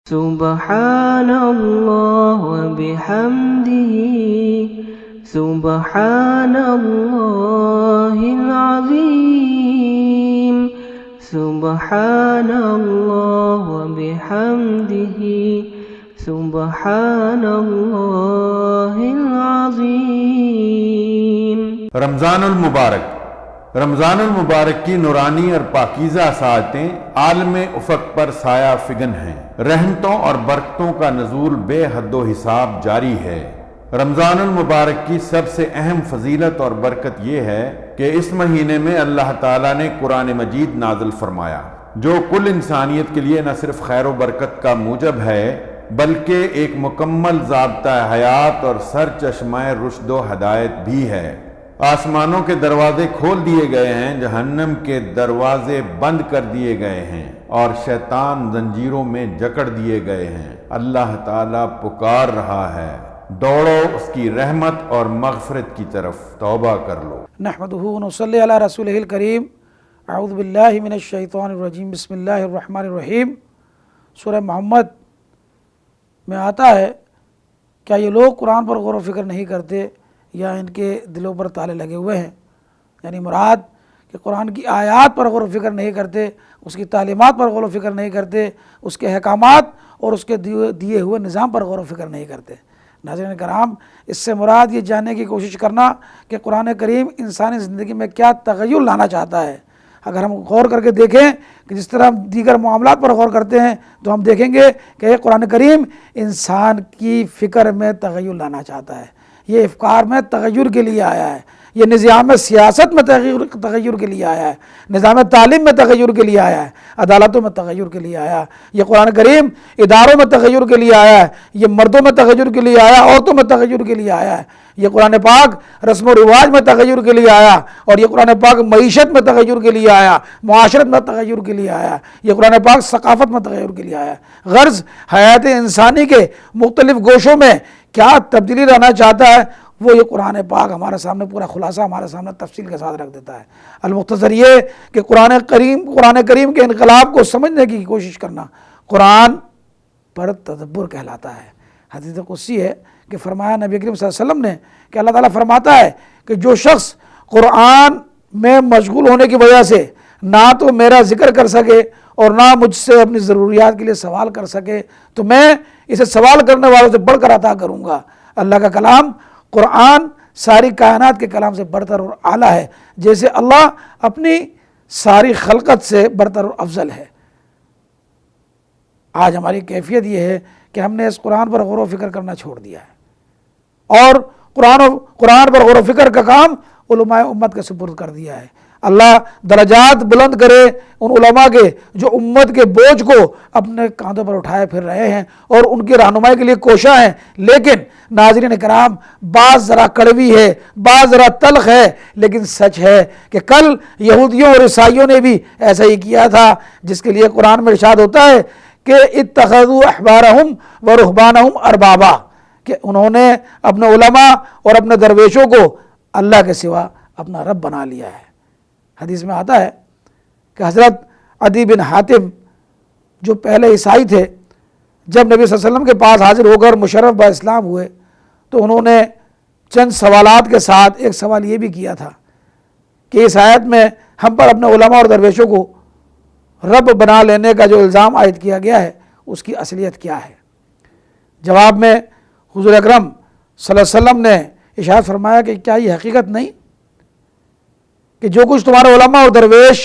سبحان اللہ وبحمدہ سبحان اللہ العظیم سبحان اللہ وبحمدہ سبحان اللہ العظیم۔ رمضان المبارک رمضان المبارک کی نورانی اور پاکیزہ ساعتیں عالم افق پر سایہ فگن ہیں۔ رحمتوں اور برکتوں کا نزول بے حد و حساب جاری ہے۔ رمضان المبارک کی سب سے اہم فضیلت اور برکت یہ ہے کہ اس مہینے میں اللہ تعالیٰ نے قرآن مجید نازل فرمایا، جو کل انسانیت کے لیے نہ صرف خیر و برکت کا موجب ہے بلکہ ایک مکمل ضابطہ حیات اور سرچشمہ رشد و ہدایت بھی ہے۔ آسمانوں کے دروازے کھول دیے گئے ہیں، جہنم کے دروازے بند کر دیے گئے ہیں اور شیطان زنجیروں میں جکڑ دیے گئے ہیں۔ اللہ تعالیٰ پکار رہا ہے، دوڑو اس کی رحمت اور مغفرت کی طرف، توبہ کر لو۔ نحمدہ و نصلی علی رسولہ الکریم۔ اعوذ باللہ من الشیطان الرجیم، بسم اللہ الرحمن الرحیم۔ سورہ محمد میں آتا ہے، کیا یہ لوگ قرآن پر غور و فکر نہیں کرتے یا ان کے دلوں پر تالے لگے ہوئے ہیں؟ یعنی مراد کہ قرآن کی آیات پر غور و فکر نہیں کرتے، اس کی تعلیمات پر غور و فکر نہیں کرتے، اس کے احکامات اور اس کے دیے ہوئے نظام پر غور و فکر نہیں کرتے۔ ناظرین کرام، اس سے مراد یہ جاننے کی کوشش کرنا کہ قرآن کریم انسانی زندگی میں کیا تغیر لانا چاہتا ہے۔ اگر ہم غور کر کے دیکھیں کہ جس طرح ہم دیگر معاملات پر غور کرتے ہیں تو ہم دیکھیں گے کہ یہ قرآن کریم انسان کی فکر میں تغیر لانا چاہتا ہے، یہ افکار میں تغیر کے لیے آیا ہے، یہ نظام سیاست میں تغیر کے لیے آیا ہے، نظام تعلیم میں تغیر کے لیے آیا ہے، عدالتوں میں تغیر کے لیے آیا ہے۔ یہ قرآن کریم اداروں میں تغیر کے لیے آیا ہے، یہ مردوں میں تغیر کے لیے آیا ہے، عورتوں میں تغیر کے لیے آیا ہے۔ یہ قرآن پاک رسم و رواج میں تغیر کے لیے آیا، اور یہ قرآن پاک معیشت میں تغیر کے لیے آیا، معاشرت میں تغیر کے لیے آیا، یہ قرآن پاک ثقافت میں تغیر کے لیے آیا۔ غرض حیات انسانی کے مختلف گوشوں میں کیا تبدیلی لانا چاہتا ہے، وہ یہ قرآن پاک ہمارے سامنے پورا خلاصہ ہمارے سامنے تفصیل کے ساتھ رکھ دیتا ہے۔ المختصر یہ کہ قرآن کریم کے انقلاب کو سمجھنے کی کوشش کرنا قرآن پر تدبر کہلاتا ہے۔ حدیث قدسی ہے کہ فرمایا نبی کریم صلی اللہ علیہ وسلم نے کہ اللہ تعالیٰ فرماتا ہے کہ جو شخص قرآن میں مشغول ہونے کی وجہ سے نہ تو میرا ذکر کر سکے اور نہ مجھ سے اپنی ضروریات کے لیے سوال کر سکے تو میں اسے سوال کرنے والوں سے بڑھ کر عطا کروں گا۔ اللہ کا کلام قرآن ساری کائنات کے کلام سے برتر اور اعلیٰ ہے، جیسے اللہ اپنی ساری خلقت سے برتر اور افضل ہے۔ آج ہماری کیفیت یہ ہے کہ ہم نے اس قرآن پر غور و فکر کرنا چھوڑ دیا ہے، اور قرآن پر غور و فکر کا کام علماء امت کے سپرد کر دیا ہے۔ اللہ درجات بلند کرے ان علماء کے جو امت کے بوجھ کو اپنے کاندھوں پر اٹھائے پھر رہے ہیں اور ان کی رہنمائی کے لیے کوشاں ہیں، لیکن ناظرین کرام بعض ذرا کڑوی ہے، بعض ذرا تلخ ہے، لیکن سچ ہے کہ کل یہودیوں اور عیسائیوں نے بھی ایسا ہی کیا تھا، جس کے لیے قرآن میں ارشاد ہوتا ہے کہ اتخذوا احبارہم ورہبانہم اربابا، کہ انہوں نے اپنے علماء اور اپنے درویشوں کو اللہ کے سوا اپنا رب بنا لیا ہے۔ حدیث میں آتا ہے کہ حضرت عدی بن حاتم جو پہلے عیسائی تھے، جب نبی صلی اللہ علیہ وسلم کے پاس حاضر ہو کر مشرف با اسلام ہوئے تو انہوں نے چند سوالات کے ساتھ ایک سوال یہ بھی کیا تھا کہ اس آیت میں ہم پر اپنے علماء اور درویشوں کو رب بنا لینے کا جو الزام عائد کیا گیا ہے اس کی اصلیت کیا ہے؟ جواب میں حضور اکرم صلی اللہ علیہ وسلم نے ارشاد فرمایا کہ کیا یہ حقیقت نہیں کہ جو کچھ تمہارے علماء اور درویش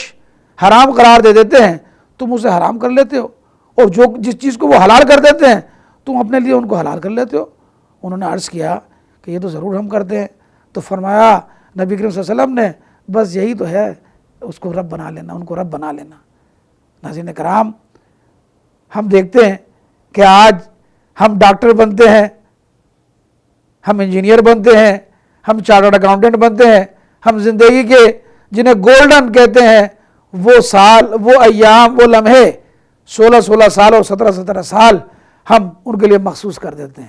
حرام قرار دے دیتے ہیں تم اسے حرام کر لیتے ہو، اور جس چیز کو وہ حلال کر دیتے ہیں تم اپنے لیے ان کو حلال کر لیتے ہو؟ انہوں نے عرض کیا کہ یہ تو ضرور ہم کرتے ہیں۔ تو فرمایا نبی کریم صلی اللہ علیہ وسلم نے بس یہی تو ہے اس کو رب بنا لینا، ان کو رب بنا لینا۔ ناظرین کرام، ہم دیکھتے ہیں کہ آج ہم ڈاکٹر بنتے ہیں، ہم انجینئر بنتے ہیں، ہم چارٹرڈ اکاؤنٹنٹ بنتے ہیں، ہم زندگی کے جنہیں گولڈن کہتے ہیں وہ سال، وہ ایام، وہ لمحے 16 سال اور 17 سال ہم ان کے لیے مخصوص کر دیتے ہیں۔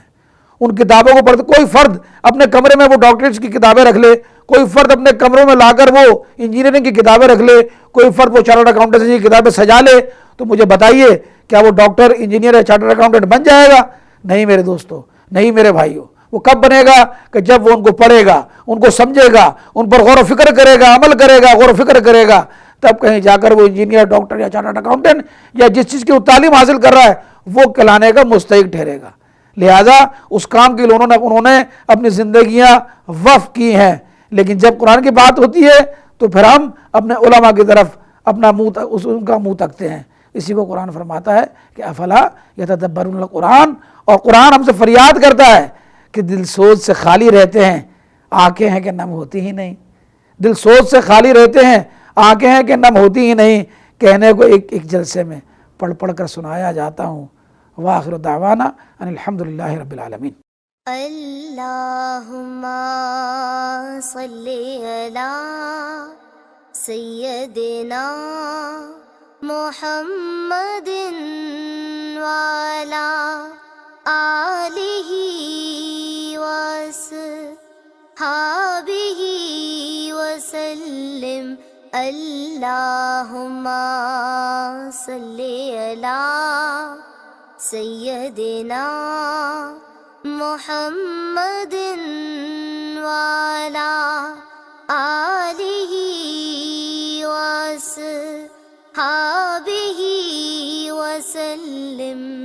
ان کتابوں کو پڑھتے، کوئی فرد اپنے کمرے میں وہ ڈاکٹریٹس کی کتابیں رکھ لے، کوئی فرد اپنے کمروں میں لا کر وہ انجینئرنگ کی کتابیں رکھ لے، کوئی فرد وہ چارٹرڈ اکاؤنٹنسی کی کتابیں سجا لے، تو مجھے بتائیے کیا وہ ڈاکٹر انجینئر یا چارٹرڈ اکاؤنٹنٹ بن جائے گا؟ نہیں میرے دوستو، نہیں میرے بھائیوں، وہ کب بنے گا؟ کہ جب وہ ان کو پڑھے گا، ان کو سمجھے گا، ان پر غور و فکر کرے گا، عمل کرے گا، غور و فکر کرے گا، تب کہیں جا کر وہ انجینئر، ڈاکٹر یا چارٹرڈ اکاؤنٹنٹ یا جس چیز کی وہ تعلیم حاصل کر رہا ہے وہ کہلانے کا مستحق ٹھہرے گا۔ لہذا اس کام کے لیے انہوں نے اپنی زندگیاں وقف کی ہیں، لیکن جب قرآن کی بات ہوتی ہے تو پھر ہم اپنے علماء کی طرف اپنا ان کا منہ تکتے ہیں۔ اسی کو قرآن فرماتا ہے کہ افلا یتدبرون القرآن، اور قرآن ہم سے فریاد کرتا ہے کہ دل سوچ سے خالی رہتے ہیں، آنکھیں ہیں کہ نم ہوتی ہی نہیں۔ دل سوچ سے خالی رہتے ہیں، آنکھیں ہیں کہ نم ہوتی ہی نہیں۔ کہنے کو ایک جلسے میں پڑھ پڑھ کر سنایا جاتا ہوں۔ وآخر دعوانا ان الحمدللہ رب العالمین۔ اللہم صلی علی سیدنا محمد وعلی آلہ وصحبہ وسلم۔ اللہم صلی علی سیدنا محمد وعلی آلہ وصحبہ وسلم۔